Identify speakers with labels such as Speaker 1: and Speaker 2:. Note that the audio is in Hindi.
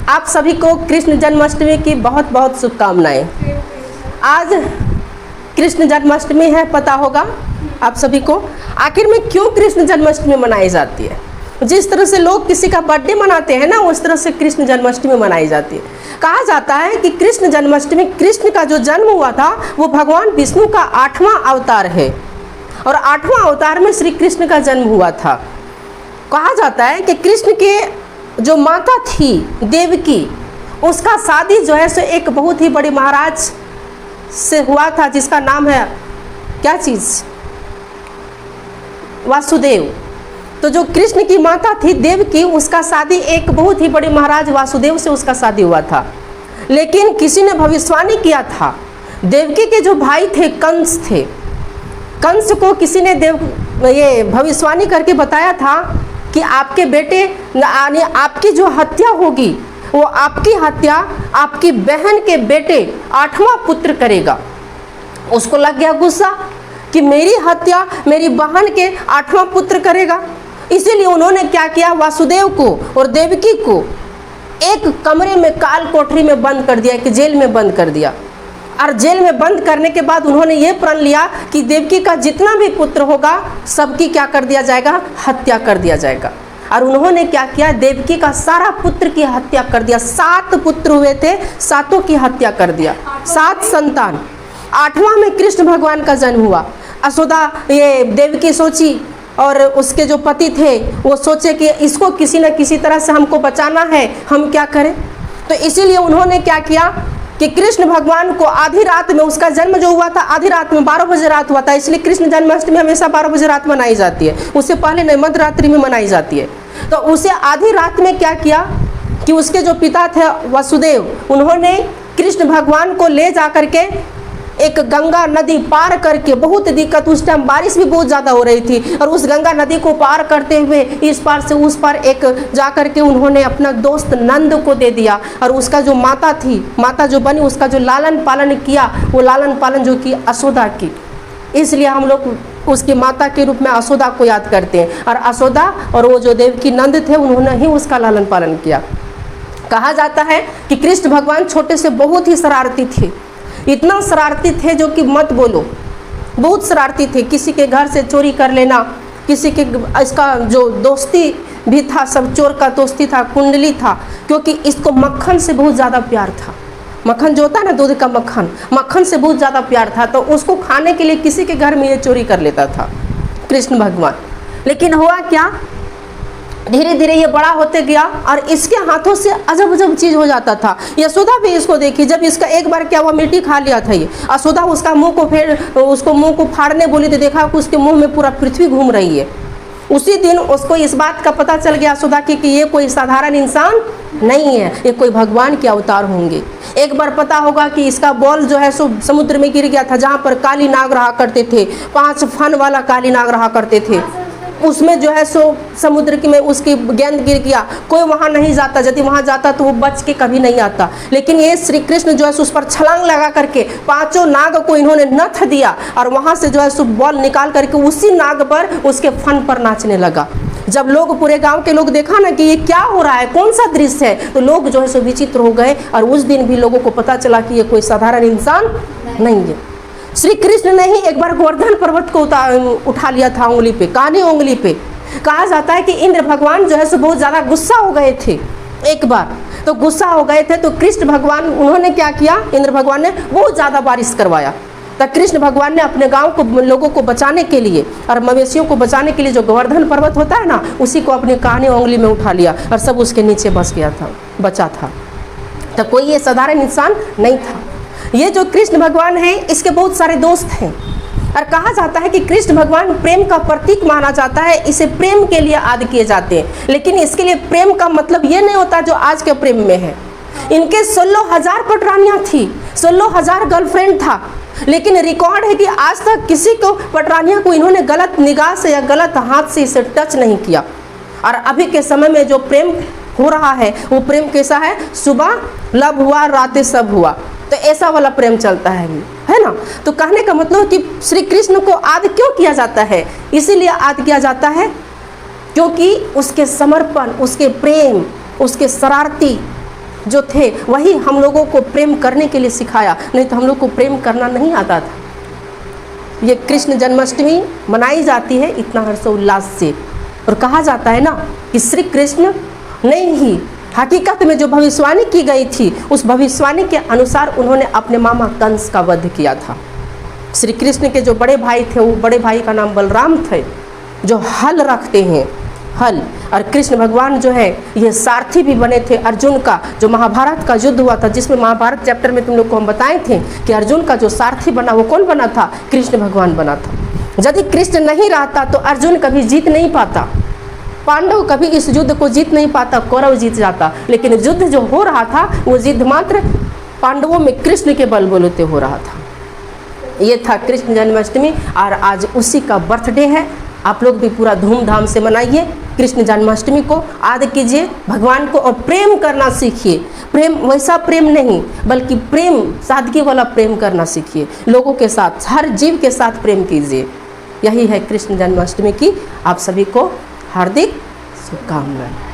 Speaker 1: आप सभी को कृष्ण जन्माष्टमी की बहुत बहुत शुभकामनाएं। आज कृष्ण जन्माष्टमी है, पता होगा आप सभी को। आखिर में क्यों कृष्ण जन्माष्टमी मनाई जाती है? जिस तरह से लोग किसी का बर्थडे मनाते हैं ना, उस तरह से कृष्ण जन्माष्टमी मनाई जाती है। कहा जाता है कि कृष्ण जन्माष्टमी, कृष्ण का जो जन्म हुआ था वो भगवान विष्णु का 8वां अवतार है और 8वां अवतार में श्री कृष्ण का जन्म हुआ था। कहा जाता है कि कृष्ण के जो माता थी देवकी, उसका शादी जो है सो एक बहुत ही बड़े महाराज से हुआ था, जिसका नाम है क्या चीज़, वासुदेव। तो जो कृष्ण की माता थी देवकी, उसका शादी एक बहुत ही बड़े महाराज वासुदेव से उसका शादी हुआ था। लेकिन किसी ने भविष्यवाणी किया था, देवकी के जो भाई थे कंस थे, कंस को किसी ने ये भविष्यवाणी करके बताया था कि आपके बेटे यानी आपकी जो हत्या होगी वो आपकी हत्या आपकी बहन के बेटे 8वां पुत्र करेगा। उसको लग गया गुस्सा कि मेरी हत्या मेरी बहन के 8वां पुत्र करेगा। इसीलिए उन्होंने क्या किया, वासुदेव को और देवकी को एक कमरे में काल कोठरी में बंद कर दिया, एक जेल में बंद कर दिया। और जेल में बंद करने के बाद उन्होंने ये प्रण लिया कि देवकी का जितना भी पुत्र होगा सबकी क्या कर दिया जाएगा, हत्या कर दिया जाएगा। और उन्होंने क्या किया, देवकी का सारा पुत्र की हत्या कर दिया। 7 पुत्र हुए थे, 7 की हत्या कर दिया, 7 संतान। 8वां में कृष्ण भगवान का जन्म हुआ। यशोदा ये देवकी सोची और उसके जो पति थे वो सोचे कि इसको किसी न किसी तरह से हमको बचाना है, हम क्या करें। तो इसीलिए उन्होंने क्या किया कि कृष्ण भगवान को आधी रात में, उसका जन्म जो हुआ था आधी रात में 12 बजे रात हुआ था, इसलिए कृष्ण जन्माष्टमी हमेशा 12 बजे रात मनाई जाती है। उससे पहले नहीं, मध्य रात्रि में मनाई जाती है। तो उसे आधी रात में क्या किया कि उसके जो पिता थे वासुदेव, उन्होंने कृष्ण भगवान को ले जा करके एक गंगा नदी पार करके, बहुत दिक्कत, उस टाइम बारिश भी बहुत ज़्यादा हो रही थी, और उस गंगा नदी को पार करते हुए इस पार से उस पार एक जा करके उन्होंने अपना दोस्त नंद को दे दिया। और उसका जो माता थी, माता जो बनी, उसका जो लालन पालन किया, वो लालन पालन जो की यशोदा की, इसलिए हम लोग उसकी माता के रूप में यशोदा को याद करते हैं। और यशोदा और वो जो देवकी नंद थे, उन्होंने ही उसका लालन पालन किया। कहा जाता है कि कृष्ण भगवान छोटे से बहुत ही शरारती थे, इतना शरारती थे जो कि मत बोलो, बहुत शरारती थे। किसी के घर से चोरी कर लेना, किसी के, इसका जो दोस्ती भी था सब चोर का दोस्ती था, कुंडली था, क्योंकि इसको मक्खन से बहुत ज़्यादा प्यार था। मक्खन जो होता है ना, दूध का मक्खन, मक्खन से बहुत ज़्यादा प्यार था। तो उसको खाने के लिए किसी के घर में ये चोरी कर लेता था कृष्ण भगवान। लेकिन हुआ क्या, धीरे धीरे ये बड़ा होते गया और इसके हाथों से अजब अजब चीज़ हो जाता था। यशोदा भी इसको देखी, जब इसका एक बार क्या हुआ, मिट्टी खा लिया था ये। यशोदा उसका मुंह को उसको मुंह को फाड़ने बोली तो देखा कि उसके मुंह में पूरा पृथ्वी घूम रही है। उसी दिन उसको इस बात का पता चल गया यशोदा की कि ये कोई साधारण इंसान नहीं है, ये कोई भगवान के अवतार होंगे। एक बार पता होगा कि इसका बॉल जो है सो समुद्र में गिर गया था, जहाँ पर काली नाग रहा करते थे, 5 फन वाला काली नाग रहा करते थे। उसमें जो है सो समुद्र की में उसकी गेंद गिर गया, कोई वहाँ नहीं जाता, यदि वहाँ जाता तो वो बच के कभी नहीं आता। लेकिन ये श्री कृष्ण जो है सो उस पर छलांग लगा करके 5 नाग को इन्होंने नथ दिया और वहाँ से जो है सो बॉल निकाल करके उसी नाग पर, उसके फन पर नाचने लगा। जब लोग, पूरे गांव के लोग देखा ना कि ये क्या हो रहा है, कौन सा दृश्य है, तो लोग जो है सो विचित्र हो गए। और उस दिन भी लोगों को पता चला कि ये कोई साधारण इंसान नहीं है। श्री कृष्ण ने ही एक बार गोवर्धन पर्वत को उठा लिया था उंगली पे, कानी उंगली पे। कहा जाता है कि इंद्र भगवान जो है सो बहुत ज़्यादा गुस्सा हो गए थे। एक बार तो गुस्सा हो गए थे तो कृष्ण भगवान, उन्होंने क्या किया, इंद्र भगवान ने बहुत ज़्यादा बारिश करवाया। तब कृष्ण भगवान ने अपने गांव को, लोगों को बचाने के लिए और मवेशियों को बचाने के लिए जो गोवर्धन पर्वत होता है ना, उसी को अपनी कानी उंगली में उठा लिया और सब उसके नीचे बस गया था, बचा था। तो कोई ये साधारण इंसान नहीं था। ये जो कृष्ण भगवान है, इसके बहुत सारे दोस्त हैं और कहा जाता है कि कृष्ण भगवान प्रेम का प्रतीक माना जाता है, इसे प्रेम के लिए आदि किए जाते हैं। लेकिन इसके लिए प्रेम का मतलब ये नहीं होता जो आज के प्रेम में है। इनके 16,000 पटरानियाँ थी, 16,000 गर्लफ्रेंड था, लेकिन रिकॉर्ड है कि आज तक किसी को, पटरानियाँ को, इन्होंने गलत निगाह से या गलत हाथ से इसे टच नहीं किया। और अभी के समय में जो प्रेम हो रहा है वो प्रेम कैसा है, सुबह लव हुआ, रातें सब हुआ, तो ऐसा वाला प्रेम चलता है ना। तो कहने का मतलब कि श्री कृष्ण को आदि क्यों किया जाता है, इसीलिए आदि किया जाता है क्योंकि उसके समर्पण, उसके प्रेम, उसके शरारती जो थे वही हम लोगों को प्रेम करने के लिए सिखाया, नहीं तो हम लोग को प्रेम करना नहीं आता था। ये कृष्ण जन्माष्टमी मनाई जाती है इतना हर्षोल्लास से, और कहा जाता है ना कि श्री कृष्ण ने ही हकीकत में जो भविष्यवाणी की गई थी उस भविष्यवाणी के अनुसार उन्होंने अपने मामा कंस का वध किया था। श्री कृष्ण के जो बड़े भाई थे, वो बड़े भाई का नाम बलराम थे, जो हल रखते हैं, हल। और कृष्ण भगवान जो है ये सारथी भी बने थे अर्जुन का। जो महाभारत का युद्ध हुआ था, जिसमें महाभारत चैप्टर में तुम लोग को हम बताए थे कि अर्जुन का जो सारथी बना वो कौन बना था? कृष्ण भगवान बना था। यदि कृष्ण नहीं रहता तो अर्जुन कभी जीत नहीं पाता, पांडव कभी इस युद्ध को जीत नहीं पाता, कौरव जीत जाता। लेकिन युद्ध जो हो रहा था वो युद्ध मात्र पांडवों में कृष्ण के बलबूते हो रहा था। ये था कृष्ण जन्माष्टमी, और आज उसी का बर्थडे है। आप लोग भी पूरा धूमधाम से मनाइए कृष्ण जन्माष्टमी को, याद कीजिए भगवान को, और प्रेम करना सीखिए। प्रेम वैसा प्रेम नहीं, बल्कि प्रेम सादगी वाला प्रेम करना सीखिए। लोगों के साथ, हर जीव के साथ प्रेम कीजिए। यही है कृष्ण जन्माष्टमी की आप सभी को हार्दिक शुभकामनाएं।